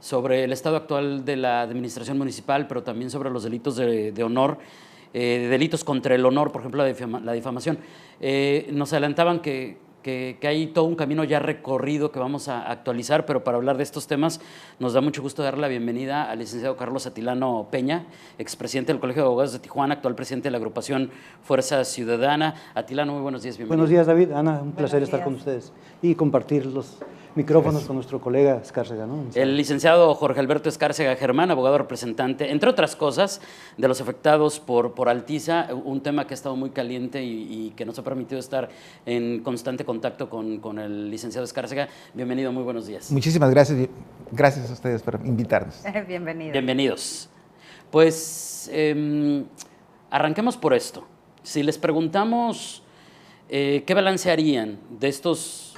sobre el estado actual de la administración municipal, pero también sobre los delitos de honor, delitos contra el honor, por ejemplo, la difamación. Nos adelantaban que hay todo un camino ya recorrido que vamos a actualizar, pero para hablar de estos temas nos da mucho gusto dar la bienvenida al licenciado Carlos Atilano Peña, expresidente del Colegio de Abogados de Tijuana, actual presidente de la agrupación Fuerza Ciudadana. Atilano, muy buenos días, bienvenido. Buenos días, David. Ana, un placer estar con ustedes y compartir los micrófonos con nuestro colega Escárcega, ¿no? El licenciado Jorge Alberto Escárcega Germán, abogado representante, entre otras cosas, de los afectados por Altiza, un tema que ha estado muy caliente y que nos ha permitido estar en constante contacto con el licenciado Escárcega. Bienvenido, muy buenos días. Muchísimas gracias. Gracias a ustedes por invitarnos. Bienvenidos. Bienvenidos. Pues arranquemos por esto. Si les preguntamos qué balance harían de estos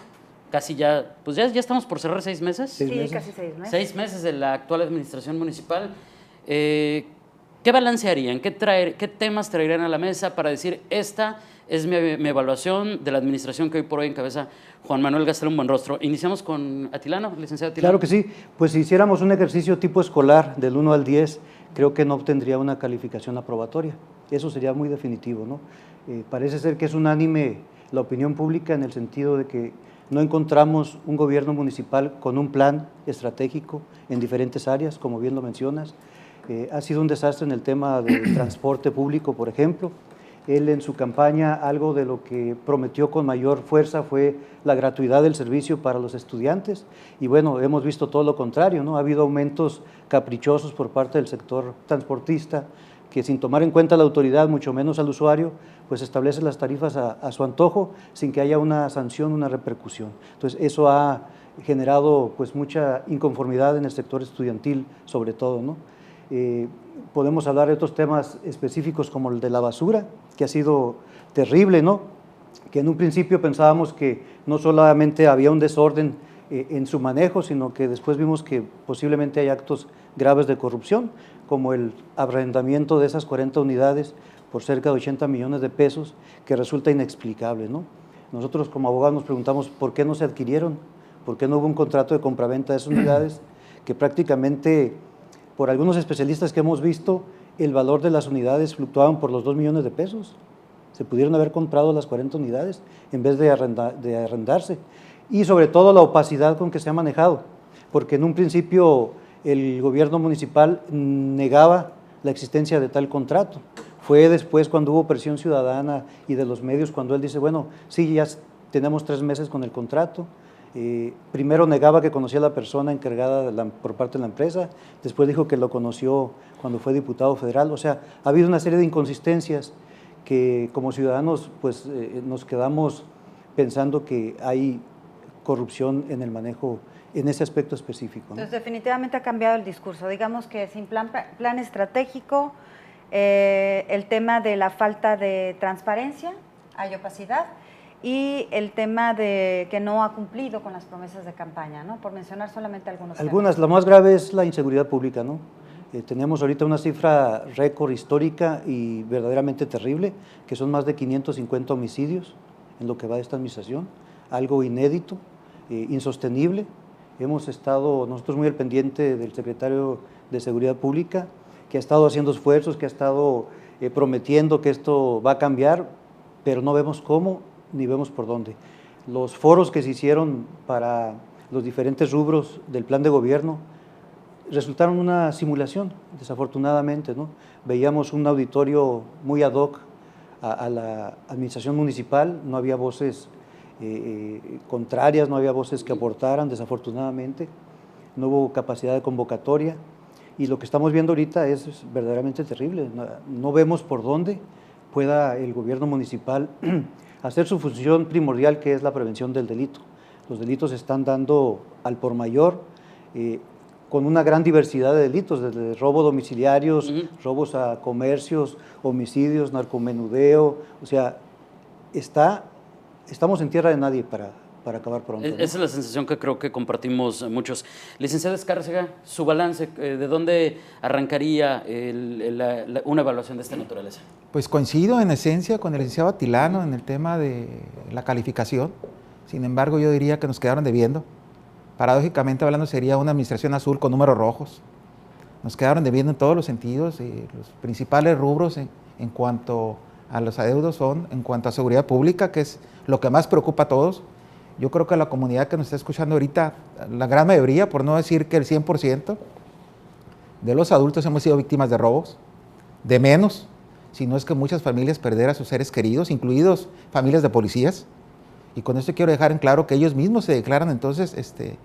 casi ya, pues ya estamos por cerrar 6 meses. Sí, casi 6 meses. 6 meses de la actual administración municipal. ¿Qué balance harían? ¿Qué temas traerían a la mesa para decir, esta es mi evaluación de la administración que hoy por hoy encabeza Juan Manuel Gastelum Buenrostro? Iniciamos con Atilano, licenciado Atilano. Claro que sí. Pues si hiciéramos un ejercicio tipo escolar del 1 al 10, creo que no obtendría una calificación aprobatoria. Eso sería muy definitivo, ¿no? Parece ser que es unánime la opinión pública en el sentido de que no encontramos un gobierno municipal con un plan estratégico en diferentes áreas, como bien lo mencionas. Ha sido un desastre en el tema del transporte público, por ejemplo. Él en su campaña, algo de lo que prometió con mayor fuerza fue la gratuidad del servicio para los estudiantes y bueno, hemos visto todo lo contrario, ¿no? Ha habido aumentos caprichosos por parte del sector transportista que sin tomar en cuenta la autoridad, mucho menos al usuario, pues establece las tarifas a su antojo sin que haya una sanción, una repercusión. Entonces eso ha generado pues mucha inconformidad en el sector estudiantil sobre todo, ¿no? Podemos hablar de otros temas específicos como el de la basura, que ha sido terrible, ¿no? Que en un principio pensábamos que no solamente había un desorden en su manejo, sino que después vimos que posiblemente hay actos graves de corrupción, como el arrendamiento de esas 40 unidades por cerca de 80 millones de pesos, que resulta inexplicable, ¿no? Nosotros como abogados nos preguntamos por qué no se adquirieron, por qué no hubo un contrato de compraventa de esas unidades, que prácticamente, por algunos especialistas que hemos visto, el valor de las unidades fluctuaban por los 2 millones de pesos. Se pudieron haber comprado las 40 unidades en vez de arrendarse. Y sobre todo la opacidad con que se ha manejado, porque en un principio el gobierno municipal negaba la existencia de tal contrato. Fue después cuando hubo presión ciudadana y de los medios cuando él dice, bueno, sí, ya tenemos 3 meses con el contrato. Primero negaba que conocía a la persona encargada por parte de la empresa, después dijo que lo conoció cuando fue diputado federal. O sea, ha habido una serie de inconsistencias que como ciudadanos pues nos quedamos pensando que hay corrupción en el manejo en ese aspecto específico, ¿no? Entonces definitivamente ha cambiado el discurso, digamos que sin plan estratégico, el tema de la falta de transparencia, hay opacidad, y el tema de que no ha cumplido con las promesas de campaña, ¿no? Por mencionar solamente algunos temas. La más grave es la inseguridad pública, ¿no? Tenemos ahorita una cifra récord histórica y verdaderamente terrible, que son más de 550 homicidios en lo que va de esta administración, algo inédito, insostenible. Hemos estado nosotros muy al pendiente del secretario de Seguridad Pública, que ha estado haciendo esfuerzos, que ha estado prometiendo que esto va a cambiar, pero no vemos cómo ni vemos por dónde. Los foros que se hicieron para los diferentes rubros del plan de gobierno resultaron una simulación, desafortunadamente, ¿no? Veíamos un auditorio muy ad hoc a la administración municipal, no había voces contrarias, no había voces que aportaran, desafortunadamente, no hubo capacidad de convocatoria y lo que estamos viendo ahorita es verdaderamente terrible. No vemos por dónde pueda el gobierno municipal hacer su función primordial, que es la prevención del delito. Los delitos se están dando al por mayor, con una gran diversidad de delitos, desde robo domiciliarios, robos a comercios, homicidios, narcomenudeo, o sea, estamos en tierra de nadie para acabar pronto, ¿no? Esa es la sensación que creo que compartimos muchos. Licenciado Escárcega, su balance, ¿de dónde arrancaría una evaluación de esta naturaleza? Pues coincido en esencia con el licenciado Atilano en el tema de la calificación. Sin embargo, yo diría que nos quedaron debiendo. paradójicamente hablando, sería una administración azul con números rojos. Nos quedaron debiendo en todos los sentidos y los principales rubros en cuanto a los adeudos son en cuanto a seguridad pública, que es lo que más preocupa a todos. Yo creo que la comunidad que nos está escuchando ahorita, la gran mayoría, por no decir que el 100% de los adultos hemos sido víctimas de robos, de menos, si no es que muchas familias perder a sus seres queridos, incluidos familias de policías. Y con esto quiero dejar en claro que ellos mismos se declaran entonces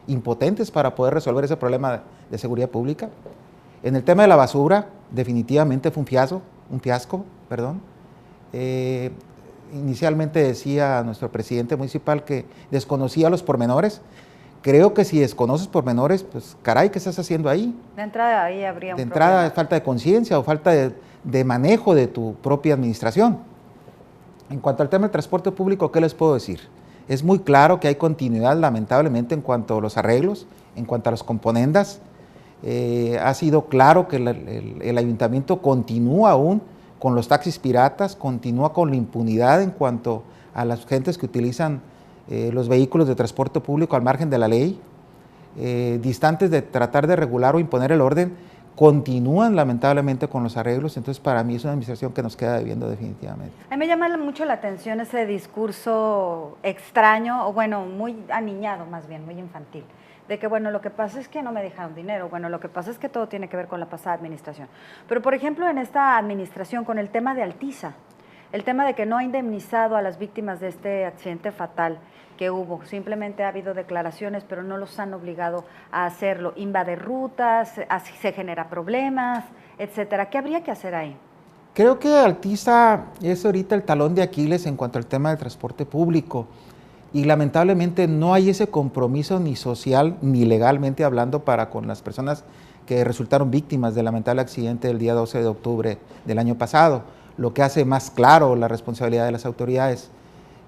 impotentes para poder resolver ese problema de seguridad pública. En el tema de la basura, definitivamente fue un fiasco. Inicialmente decía nuestro presidente municipal que desconocía los pormenores. Creo que si desconoces pormenores, pues caray, ¿qué estás haciendo ahí? De entrada ahí habría un De entrada, problema. falta de conciencia o falta de manejo de tu propia administración. En cuanto al tema del transporte público, ¿qué les puedo decir? Es muy claro que hay continuidad, lamentablemente, en cuanto a los arreglos, en cuanto a las componendas. Ha sido claro que el ayuntamiento continúa aún con los taxis piratas, continúa con la impunidad en cuanto a las gentes que utilizan los vehículos de transporte público al margen de la ley. Distantes de tratar de regular o imponer el orden, continúan lamentablemente con los arreglos. Entonces, para mí es una administración que nos queda debiendo definitivamente. A mí me llama mucho la atención ese discurso extraño, o bueno, muy aniñado más bien, muy infantil, de que bueno, lo que pasa es que no me dejaron dinero, bueno, lo que pasa es que todo tiene que ver con la pasada administración. Pero por ejemplo, en esta administración, con el tema de Altiza, el tema de que no ha indemnizado a las víctimas de este accidente fatal que hubo, simplemente ha habido declaraciones, pero no los han obligado a hacerlo, invade rutas, así se genera problemas, etcétera. ¿Qué habría que hacer ahí? Creo que Altiza es ahorita el talón de Aquiles en cuanto al tema del transporte público y lamentablemente no hay ese compromiso ni social ni legalmente hablando para con las personas que resultaron víctimas del lamentable accidente del día 12 de octubre del año pasado, lo que hace más claro la responsabilidad de las autoridades.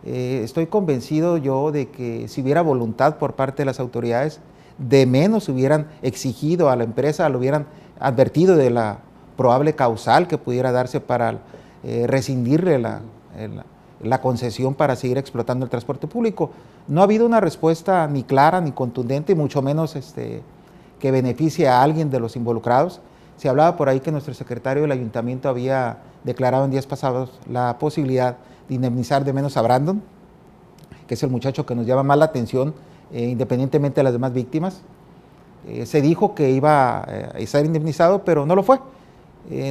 Estoy convencido yo de que si hubiera voluntad por parte de las autoridades, de menos hubieran exigido a la empresa, lo hubieran advertido de la probable causal que pudiera darse para rescindirle la concesión para seguir explotando el transporte público. No ha habido una respuesta ni clara ni contundente, mucho menos que beneficie a alguien de los involucrados. Se hablaba por ahí que nuestro secretario del ayuntamiento había declarado en días pasados la posibilidad de indemnizar de menos a Brandon, que es el muchacho que nos llama más la atención, independientemente de las demás víctimas. Se dijo que iba a ser indemnizado, pero no lo fue.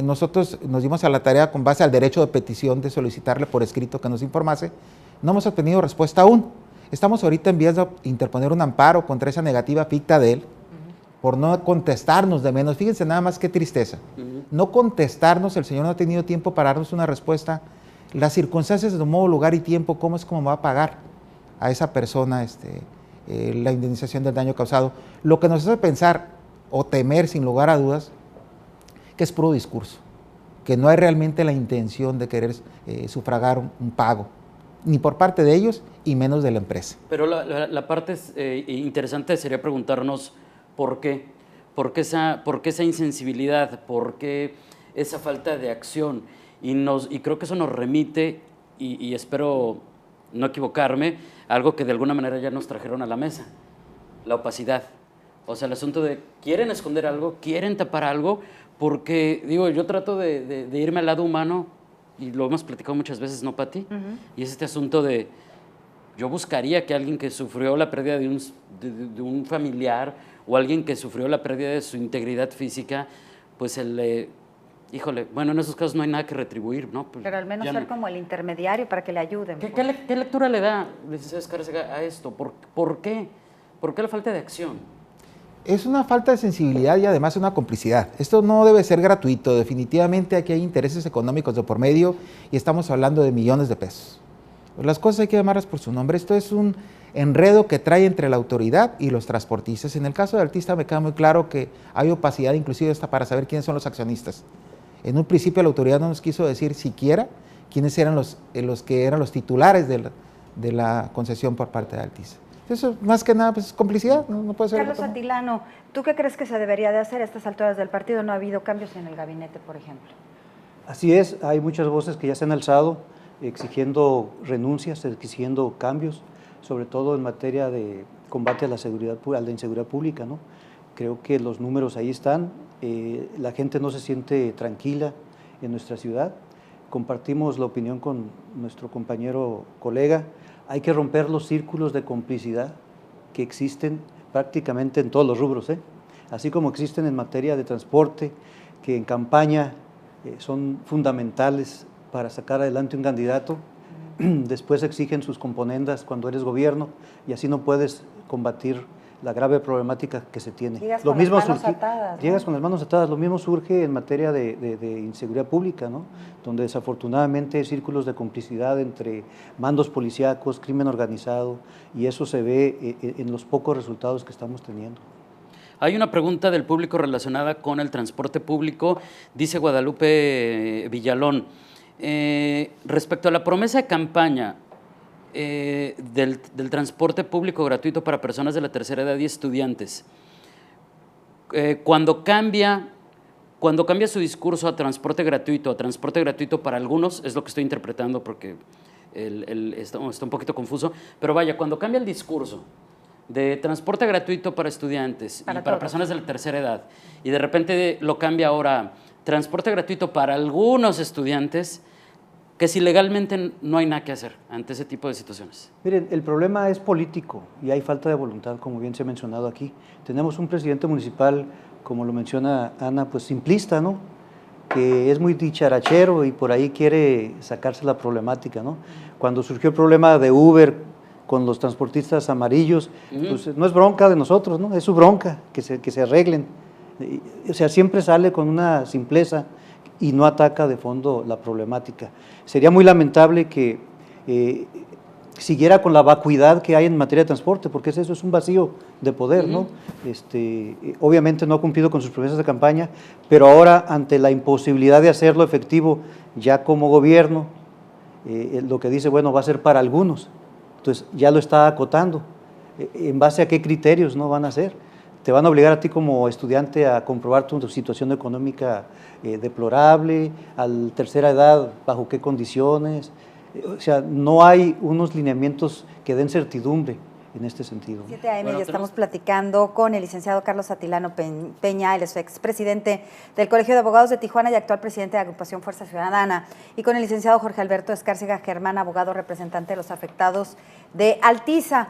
Nosotros nos dimos a la tarea con base al derecho de petición de solicitarle por escrito que nos informase. No hemos obtenido respuesta aún. Estamos ahorita en vías de interponer un amparo contra esa negativa ficta de él por no contestarnos de menos. Fíjense nada más qué tristeza. No contestarnos, el señor no ha tenido tiempo para darnos una respuesta. Las circunstancias de modo, lugar y tiempo, cómo es como va a pagar a esa persona la indemnización del daño causado. Lo que nos hace pensar o temer sin lugar a dudas que es puro discurso, que no hay realmente la intención de querer sufragar un pago, ni por parte de ellos y menos de la empresa. Pero la parte interesante sería preguntarnos por qué esa insensibilidad, por qué esa falta de acción. Y creo que eso nos remite, y espero no equivocarme, a algo que de alguna manera ya nos trajeron a la mesa, la opacidad. O sea, el asunto de quieren esconder algo, quieren tapar algo, porque, digo, yo trato de irme al lado humano, y lo hemos platicado muchas veces, ¿no, Pati? Y es este asunto de, yo buscaría que alguien que sufrió la pérdida de un familiar, o alguien que sufrió la pérdida de su integridad física, pues híjole, bueno, en esos casos no hay nada que retribuir, ¿no? Pues pero al menos ser como el intermediario para que le ayuden. ¿Qué lectura le da, licenciado Escárcega, a esto? ¿Por qué? ¿Por qué la falta de acción? Es una falta de sensibilidad y además una complicidad. Esto no debe ser gratuito. Definitivamente aquí hay intereses económicos de por medio y estamos hablando de millones de pesos. Las cosas hay que llamarlas por su nombre. Esto es un enredo que trae entre la autoridad y los transportistas. En el caso de Altiza me queda muy claro que hay opacidad, inclusive hasta para saber quiénes son los accionistas. En un principio la autoridad no nos quiso decir siquiera quiénes eran los que eran los titulares de la concesión por parte de Altiza. Eso, más que nada, pues es complicidad, no puede ser. Carlos Atilano, ¿tú qué crees que se debería de hacer a estas alturas del partido? No ha habido cambios en el gabinete, por ejemplo. Así es, hay muchas voces que ya se han alzado exigiendo renuncias, exigiendo cambios. sobre todo en materia de combate a la inseguridad pública, ¿no? Creo que los números ahí están, la gente no se siente tranquila en nuestra ciudad. Compartimos la opinión con nuestro compañero colega, hay que romper los círculos de complicidad que existen prácticamente en todos los rubros, así como existen en materia de transporte, que en campaña son fundamentales para sacar adelante un candidato, después exigen sus componendas cuando eres gobierno y así no puedes combatir la grave problemática que se tiene. Llegas con las manos atadas, ¿no? Llegas con las manos atadas. Lo mismo surge en materia de inseguridad pública, ¿no? Donde desafortunadamente hay círculos de complicidad entre mandos policíacos, crimen organizado, y eso se ve en los pocos resultados que estamos teniendo. Hay una pregunta del público relacionada con el transporte público, dice Guadalupe Villalón, respecto a la promesa de campaña del transporte público gratuito para personas de la tercera edad y estudiantes, cuando cambia su discurso a transporte gratuito para algunos, es lo que estoy interpretando porque está un poquito confuso, pero vaya, cuando cambia el discurso de transporte gratuito para estudiantes y para personas de la tercera edad, y de repente lo cambia ahora transporte gratuito para algunos estudiantes, que si legalmente no hay nada que hacer ante ese tipo de situaciones. Miren, el problema es político y hay falta de voluntad, como bien se ha mencionado aquí. Tenemos un presidente municipal, como lo menciona Ana, pues simplista, ¿no? Que es muy dicharachero y por ahí quiere sacarse la problemática, ¿no? Cuando surgió el problema de Uber con los transportistas amarillos, pues no es bronca de nosotros, ¿no? Es su bronca, que se arreglen. O sea, siempre sale con una simpleza y no ataca de fondo la problemática. Sería muy lamentable que siguiera con la vacuidad que hay en materia de transporte, porque eso es un vacío de poder, ¿no? Obviamente no ha cumplido con sus promesas de campaña, pero ahora ante la imposibilidad de hacerlo efectivo ya como gobierno, lo que dice, bueno, va a ser para algunos, entonces ya lo está acotando. ¿En base a qué criterios no van a hacer? Te van a obligar a ti como estudiante a comprobar tu situación económica deplorable, a la tercera edad, bajo qué condiciones. O sea, no hay unos lineamientos que den certidumbre en este sentido. 7 AM, ya estamos platicando con el licenciado Carlos Atilano Peña, el expresidente del Colegio de Abogados de Tijuana y actual presidente de Agrupación Fuerza Ciudadana, y con el licenciado Jorge Alberto Escárcega Germán, abogado representante de los afectados de Altiza.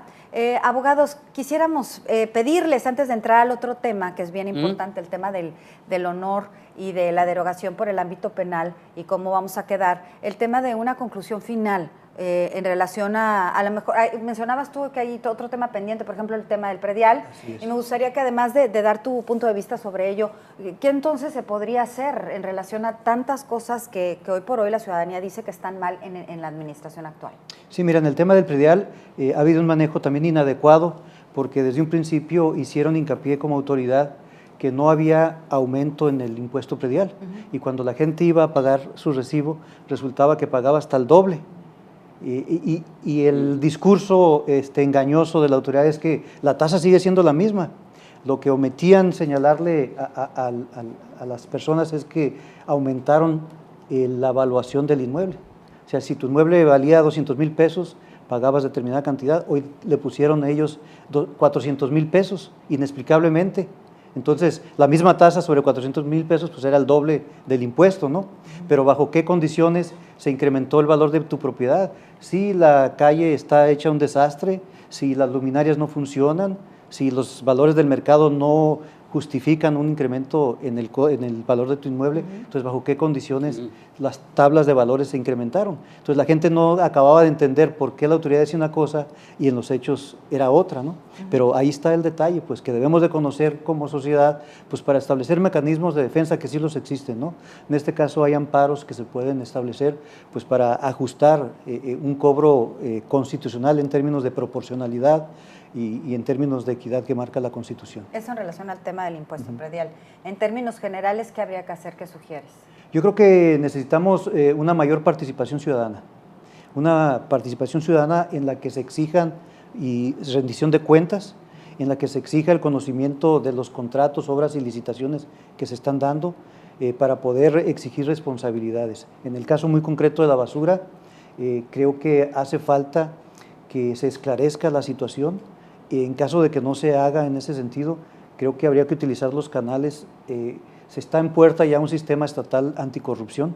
Abogados, quisiéramos pedirles, antes de entrar al otro tema, que es bien importante, el tema del honor y de la derogación por el ámbito penal y cómo vamos a quedar, el tema de una conclusión final en relación a lo mejor, mencionabas tú que hay otro tema pendiente, por ejemplo, el tema del predial, y me gustaría que además de dar tu punto de vista sobre ello, ¿qué entonces se podría hacer en relación a tantas cosas que hoy por hoy la ciudadanía dice que están mal en la administración actual? Sí, mira, en el tema del predial ha habido un manejo también inadecuado, porque desde un principio hicieron hincapié como autoridad que no había aumento en el impuesto predial, y cuando la gente iba a pagar su recibo, resultaba que pagaba hasta el doble. Y el discurso engañoso de la autoridad es que la tasa sigue siendo la misma. Lo que omitían señalarle a las personas es que aumentaron la evaluación del inmueble. O sea, si tu inmueble valía 200,000 pesos, pagabas determinada cantidad, hoy le pusieron a ellos 400,000 pesos, inexplicablemente. Entonces, la misma tasa sobre 400,000 pesos, pues era el doble del impuesto, ¿no? Pero ¿bajo qué condiciones se incrementó el valor de tu propiedad? Si la calle está hecha un desastre, si las luminarias no funcionan, si los valores del mercado no justifican un incremento en el valor de tu inmueble, entonces ¿bajo qué condiciones las tablas de valores se incrementaron? Entonces la gente no acababa de entender por qué la autoridad decía una cosa y en los hechos era otra, ¿no? Pero ahí está el detalle, pues que debemos de conocer como sociedad, pues para establecer mecanismos de defensa que sí los existen, ¿no? En este caso hay amparos que se pueden establecer, pues para ajustar un cobro constitucional en términos de proporcionalidad y en términos de equidad que marca la Constitución. Eso en relación al tema del impuesto predial. En términos generales, ¿qué habría que hacer? ¿Qué sugieres? Yo creo que necesitamos una mayor participación ciudadana, en la que se exijan y rendición de cuentas, en la que se exija el conocimiento de los contratos, obras y licitaciones que se están dando para poder exigir responsabilidades. En el caso muy concreto de la basura, creo que hace falta que se esclarezca la situación. En caso de que no se haga en ese sentido, creo que habría que utilizar los canales. Se está en puerta ya un sistema estatal anticorrupción,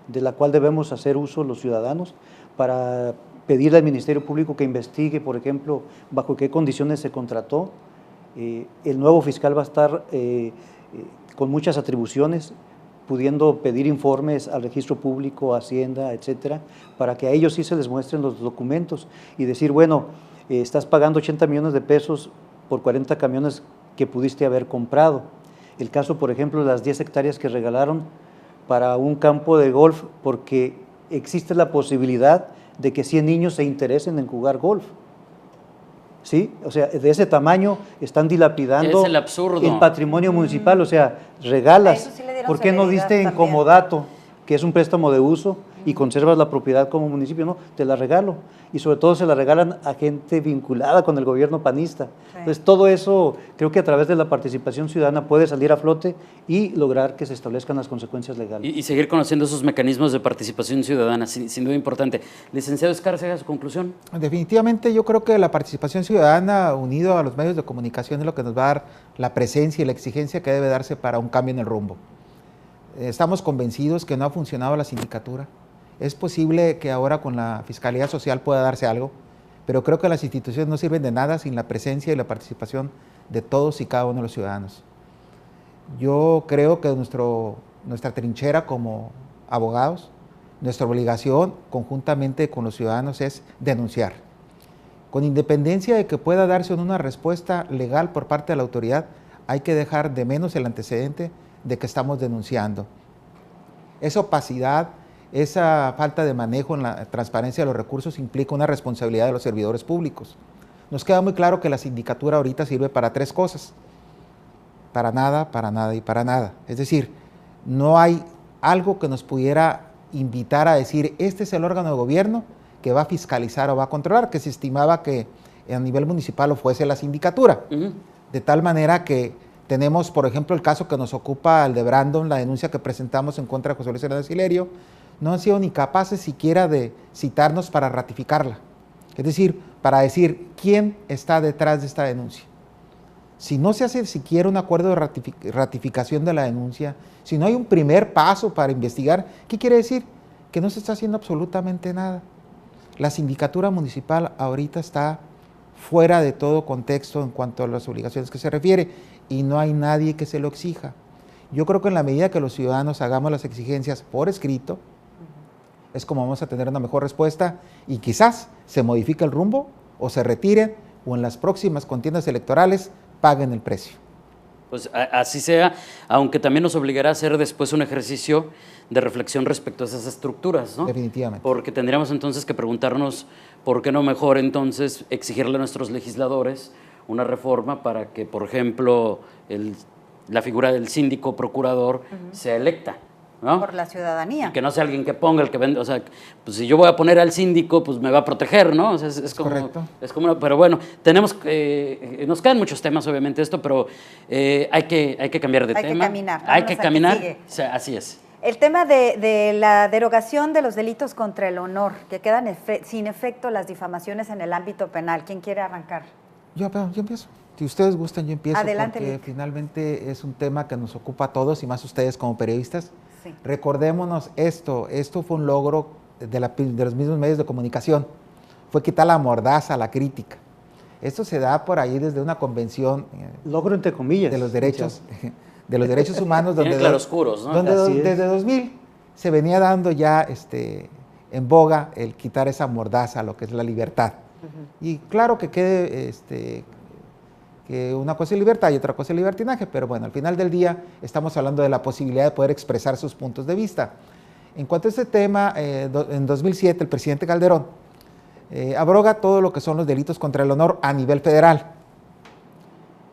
de la cual debemos hacer uso los ciudadanos para pedirle al Ministerio Público que investigue, por ejemplo, bajo qué condiciones se contrató. El nuevo fiscal va a estar con muchas atribuciones, pudiendo pedir informes al registro público, Hacienda, etcétera, para que a ellos sí se les muestren los documentos y decir, bueno, estás pagando 80 millones de pesos por 40 camiones que pudiste haber comprado. El caso, por ejemplo, de las 10 hectáreas que regalaron para un campo de golf, porque existe la posibilidad de que 100 niños se interesen en jugar golf. ¿Sí? O sea, de ese tamaño están dilapidando es el absurdo. El patrimonio municipal, o sea, regalas. Sí ¿Por qué no diste en comodato, que es un préstamo de uso, y conservas la propiedad como municipio? No, te la regalo. Y sobre todo se la regalan a gente vinculada con el gobierno panista. Sí. Entonces, todo eso creo que a través de la participación ciudadana puede salir a flote y lograr que se establezcan las consecuencias legales. Y seguir conociendo esos mecanismos de participación ciudadana, sin duda importante. Licenciado Escárcega, su conclusión. Definitivamente yo creo que la participación ciudadana unido a los medios de comunicación es lo que nos va a dar la presencia y la exigencia que debe darse para un cambio en el rumbo. Estamos convencidos que no ha funcionado la sindicatura. Es posible que ahora con la Fiscalía Social pueda darse algo, pero creo que las instituciones no sirven de nada sin la presencia y la participación de todos y cada uno de los ciudadanos. Yo creo que nuestra trinchera como abogados, nuestra obligación conjuntamente con los ciudadanos es denunciar. Con independencia de que pueda darse una respuesta legal por parte de la autoridad, hay que dejar de menos el antecedente de que estamos denunciando. Esa opacidad, esa falta de manejo en la transparencia de los recursos implica una responsabilidad de los servidores públicos. Nos queda muy claro que la sindicatura ahorita sirve para 3 cosas: para nada y para nada. Es decir, no hay algo que nos pudiera invitar a decir, este es el órgano de gobierno que va a fiscalizar o va a controlar, que se estimaba que a nivel municipal lo fuese la sindicatura. De tal manera que tenemos, por ejemplo, el caso que nos ocupa, el de Brandon, la denuncia que presentamos en contra de José Luis Hernández Hilerio. No han sido ni capaces siquiera de citarnos para ratificarla. Es decir, para decir quién está detrás de esta denuncia. Si no se hace siquiera un acuerdo de ratificación de la denuncia, si no hay un primer paso para investigar, ¿qué quiere decir? Que no se está haciendo absolutamente nada. La sindicatura municipal ahorita está fuera de todo contexto en cuanto a las obligaciones que se refiere y no hay nadie que se lo exija. Yo creo que en la medida que los ciudadanos hagamos las exigencias por escrito, es como vamos a tener una mejor respuesta y quizás se modifique el rumbo o se retiren o en las próximas contiendas electorales paguen el precio. Pues así sea, aunque también nos obligará a hacer después un ejercicio de reflexión respecto a esas estructuras, ¿no? Definitivamente. Porque tendríamos entonces que preguntarnos por qué no mejor entonces exigirle a nuestros legisladores una reforma para que, por ejemplo, la figura del síndico procurador sea electa, ¿no? Por la ciudadanía. Y que no sea alguien que ponga, el que vende, o sea, pues si yo voy a poner al síndico, pues me va a proteger, ¿no? O sea, es como, correcto. Es como pero bueno, nos quedan muchos temas, obviamente, esto, pero hay que cambiar de tema. Hay que caminar. Hay que caminar, que o sea, así es. El tema de la derogación de los delitos contra el honor, que quedan sin efecto las difamaciones en el ámbito penal. ¿Quién quiere arrancar? Yo empiezo. Si ustedes gustan, yo empiezo. Adelante, porque Lic. Finalmente es un tema que nos ocupa a todos y más ustedes como periodistas. Sí. Recordémonos esto fue un logro de los mismos medios de comunicación, fue quitar la mordaza, la crítica. Esto se da por ahí desde una convención logro entre comillas de los derechos humanos Tienen claroscuros, ¿no? donde desde 2000 se venía dando ya en boga el quitar esa mordaza, lo que es la libertad. Y claro que quede que una cosa es libertad y otra cosa es libertinaje, pero bueno, al final del día estamos hablando de la posibilidad de poder expresar sus puntos de vista. En cuanto a este tema, en 2007 el presidente Calderón abroga todo lo que son los delitos contra el honor a nivel federal.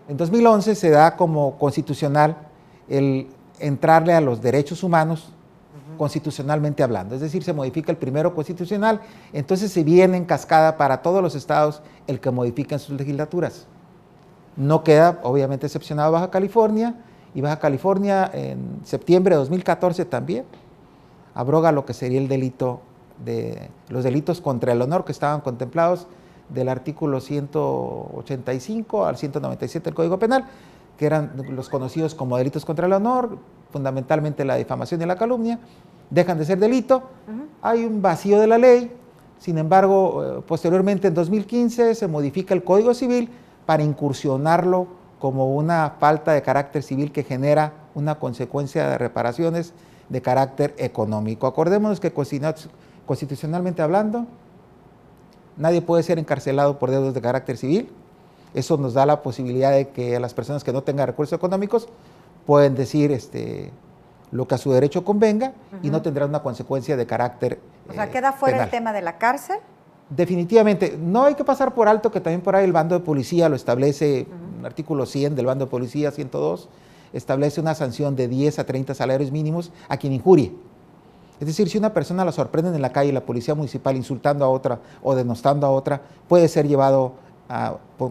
En 2011 se da como constitucional el entrarle a los derechos humanos constitucionalmente hablando, es decir, se modifica el primero constitucional, entonces se viene en cascada para todos los estados el que modifiquen sus legislaturas. No queda, obviamente, excepcionado Baja California, y Baja California en septiembre de 2014 también abroga lo que sería el delito los delitos contra el honor que estaban contemplados del artículo 185 al 197 del Código Penal, que eran los conocidos como delitos contra el honor, fundamentalmente la difamación y la calumnia, dejan de ser delito, hay un vacío de la ley. Sin embargo, posteriormente en 2015 se modifica el Código Civil para incursionarlo como una falta de carácter civil que genera una consecuencia de reparaciones de carácter económico. Acordémonos que constitucionalmente hablando, nadie puede ser encarcelado por deudas de carácter civil. Eso nos da la posibilidad de que las personas que no tengan recursos económicos pueden decir lo que a su derecho convenga y no tendrán una consecuencia de carácter O sea, ¿queda fuera penal. el tema de la cárcel? Definitivamente, no hay que pasar por alto que también por ahí el bando de policía lo establece, el artículo 100 del bando de policía, 102, establece una sanción de 10 a 30 salarios mínimos a quien injurie. Es decir, si una persona la sorprenden en la calle, la policía municipal insultando a otra o denostando a otra, puede ser llevado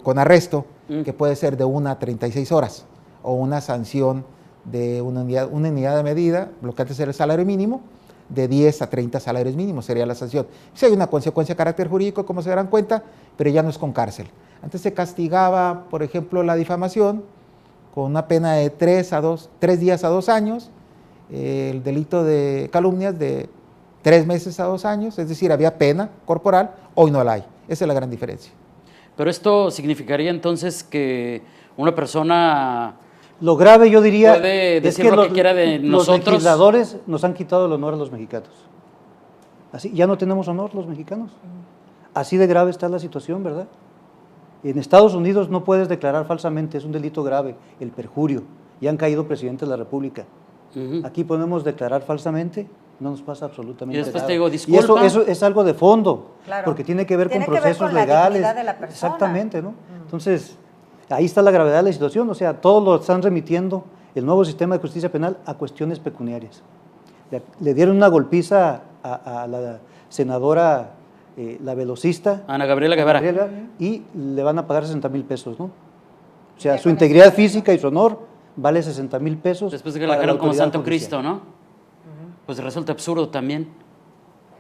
con arresto, que puede ser de 1 a 36 horas, o una sanción de una unidad de medida, lo que antes era el salario mínimo, de 10 a 30 salarios mínimos sería la sanción. Si hay una consecuencia de carácter jurídico, como se darán cuenta, pero ya no es con cárcel. Antes se castigaba, por ejemplo, la difamación con una pena de 3 días a 2 años, el delito de calumnias de 3 meses a 2 años, es decir, había pena corporal, hoy no la hay. Esa es la gran diferencia. Pero esto significaría entonces que una persona Lo grave, yo diría, puede decir lo que quiera de nosotros. Los legisladores nos han quitado el honor a los mexicanos. Así, ya no tenemos honor los mexicanos. Así de grave está la situación, ¿verdad? En Estados Unidos no puedes declarar falsamente, es un delito grave, el perjurio. Ya han caído presidentes de la República. Aquí podemos declarar falsamente, no nos pasa absolutamente Y después nada. te digo, Y disculpa. eso es algo de fondo, Claro. porque tiene que ver Tiene con que ver procesos con la legales. dignidad de la persona. Exactamente, ¿no? Entonces, ahí está la gravedad de la situación, o sea, todos lo están remitiendo, el nuevo sistema de justicia penal, a cuestiones pecuniarias. Le dieron una golpiza a la senadora, la velocista, Ana Gabriela Guevara. y le van a pagar 60,000 pesos, ¿no? O sea, Ya su con integridad eso. física y su honor vale 60,000 pesos. Después de que la para dejaron como autoridad Santo judicial. Cristo, ¿no? Pues resulta absurdo también.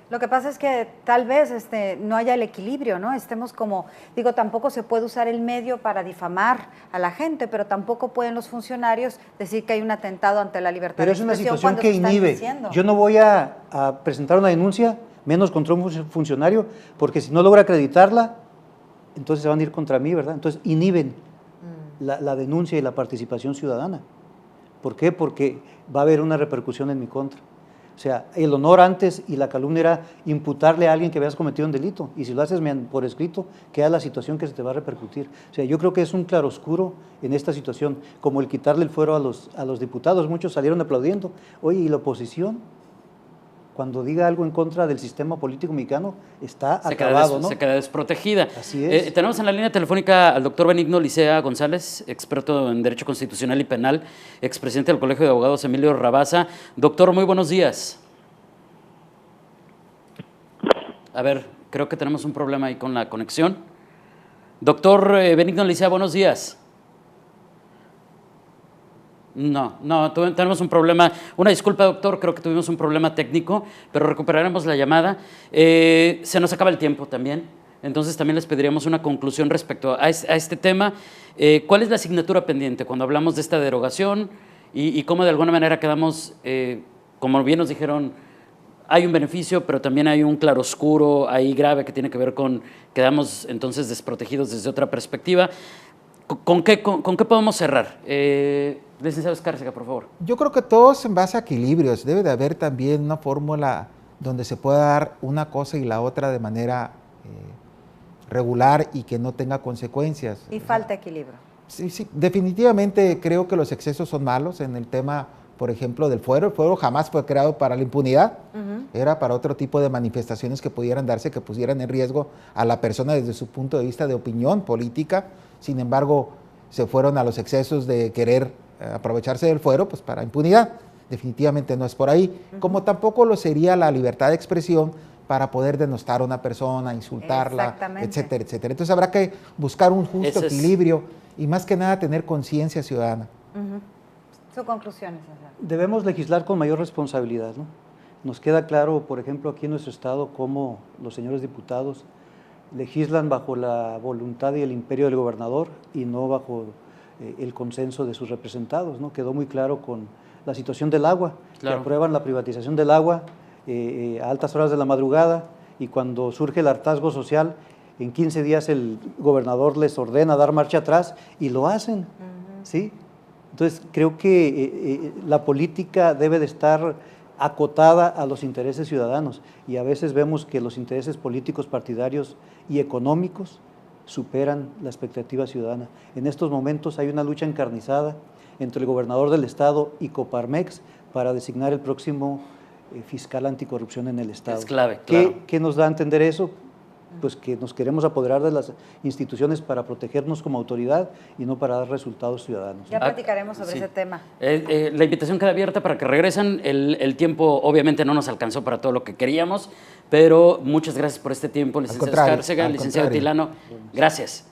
Lo que pasa es que tal vez no haya el equilibrio, ¿no? Estemos como, digo, tampoco se puede usar el medio para difamar a la gente, pero tampoco pueden los funcionarios decir que hay un atentado ante la libertad Pero de es una expresión situación cuando que se están inhibe. diciendo. Yo no voy a presentar una denuncia, menos contra un funcionario, porque si no logra acreditarla, entonces se van a ir contra mí, ¿verdad? Entonces inhiben la denuncia y la participación ciudadana. ¿Por qué? Porque va a haber una repercusión en mi contra. O sea, el honor antes y la calumnia era imputarle a alguien que habías cometido un delito. Y si lo haces por escrito, queda la situación que se te va a repercutir. O sea, yo creo que es un claroscuro en esta situación, como el quitarle el fuero a los diputados. Muchos salieron aplaudiendo. Oye, ¿y la oposición? Cuando diga algo en contra del sistema político mexicano, está acabado, ¿no? Se queda desprotegida. Así es. Tenemos en la línea telefónica al doctor Benigno Licea González, experto en Derecho Constitucional y Penal, expresidente del Colegio de Abogados Emilio Rabasa. Doctor, muy buenos días. A ver, creo que tenemos un problema ahí con la conexión. Doctor Benigno Licea, buenos días. No, tenemos un problema. Una disculpa, doctor, creo que tuvimos un problema técnico, pero recuperaremos la llamada. Se nos acaba el tiempo también, entonces también les pediríamos una conclusión respecto a este tema. ¿Cuál es la asignatura pendiente cuando hablamos de esta derogación y cómo de alguna manera quedamos, como bien nos dijeron, hay un beneficio, pero también hay un claroscuro ahí grave que tiene que ver con, quedamos entonces desprotegidos desde otra perspectiva? ¿Con qué podemos cerrar? Licenciado Escárcega, por favor. Yo creo que todo es en base a equilibrios. Debe de haber también una fórmula donde se pueda dar una cosa y la otra de manera regular y que no tenga consecuencias. Y falta equilibrio. Sí, definitivamente creo que los excesos son malos en el tema, por ejemplo, del fuero. El fuero jamás fue creado para la impunidad, era para otro tipo de manifestaciones que pudieran darse, que pusieran en riesgo a la persona desde su punto de vista de opinión política. Sin embargo, se fueron a los excesos de querer aprovecharse del fuero pues para impunidad. Definitivamente no es por ahí, como tampoco lo sería la libertad de expresión para poder denostar a una persona, insultarla, etcétera, etcétera. Entonces habrá que buscar un justo equilibrio y más que nada tener conciencia ciudadana. Su conclusión es esa. Debemos legislar con mayor responsabilidad, ¿no? Nos queda claro, por ejemplo, aquí en nuestro estado, cómo los señores diputados legislan bajo la voluntad y el imperio del gobernador y no bajo el consenso de sus representados, ¿no? Quedó muy claro con la situación del agua, Claro. que aprueban la privatización del agua a altas horas de la madrugada, y cuando surge el hartazgo social, en 15 días el gobernador les ordena dar marcha atrás y lo hacen, ¿sí? Entonces, creo que la política debe de estar acotada a los intereses ciudadanos, y a veces vemos que los intereses políticos, partidarios y económicos superan la expectativa ciudadana. En estos momentos hay una lucha encarnizada entre el gobernador del estado y Coparmex para designar el próximo fiscal anticorrupción en el estado. Es clave, claro. ¿Qué nos da a entender eso? Pues que nos queremos apoderar de las instituciones para protegernos como autoridad y no para dar resultados ciudadanos. Ya platicaremos sobre Sí. ese tema. La invitación queda abierta para que regresen. El tiempo obviamente no nos alcanzó para todo lo que queríamos, pero muchas gracias por este tiempo, licenciado contrario, Escárcega, al licenciado contrario. Tilano. Gracias.